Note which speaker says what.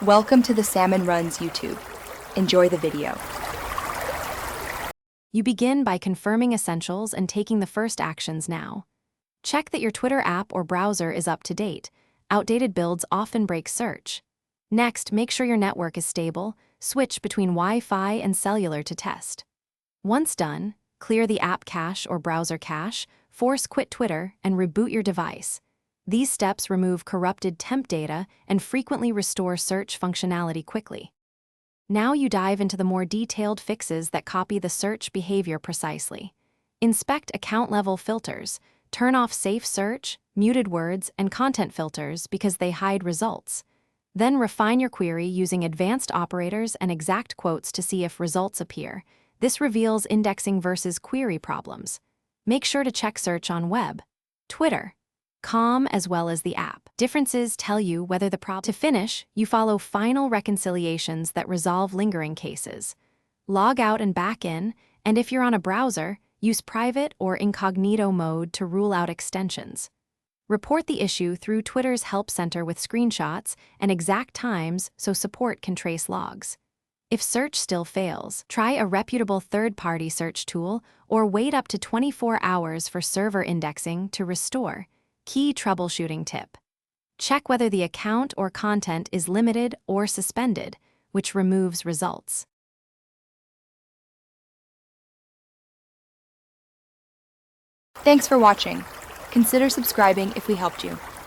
Speaker 1: Welcome to the Salmon Runs YouTube. Enjoy the video.
Speaker 2: You begin by confirming essentials and taking the first actions now. Check that your Twitter app or browser is up to date. Outdated builds often break search. Next, make sure your network is stable. Switch between Wi-Fi and cellular to test. Once done, clear the app cache or browser cache, force quit Twitter, and reboot your device. These steps remove corrupted temp data and frequently restore search functionality quickly. Now you dive into the more detailed fixes that copy the search behavior precisely. Inspect account-level filters. Turn off safe search, muted words, and content filters because they hide results. Then refine your query using advanced operators and exact quotes to see if results appear. This reveals indexing versus query problems. Make sure to check search on web, Twitter, com, as well as the app. Differences tell you whether the problem. To finish, you follow final reconciliations that resolve lingering cases. Log out and back in, and if you're on a browser, use private or incognito mode to rule out extensions. Report the issue through Twitter's Help Center with screenshots and exact times so support can trace logs. If search still fails, try a reputable third-party search tool or wait up to 24 hours for server indexing to restore. Key troubleshooting tip: check whether the account or content is limited or suspended, which removes results.
Speaker 1: Thanks for watching. Consider subscribing if we helped you.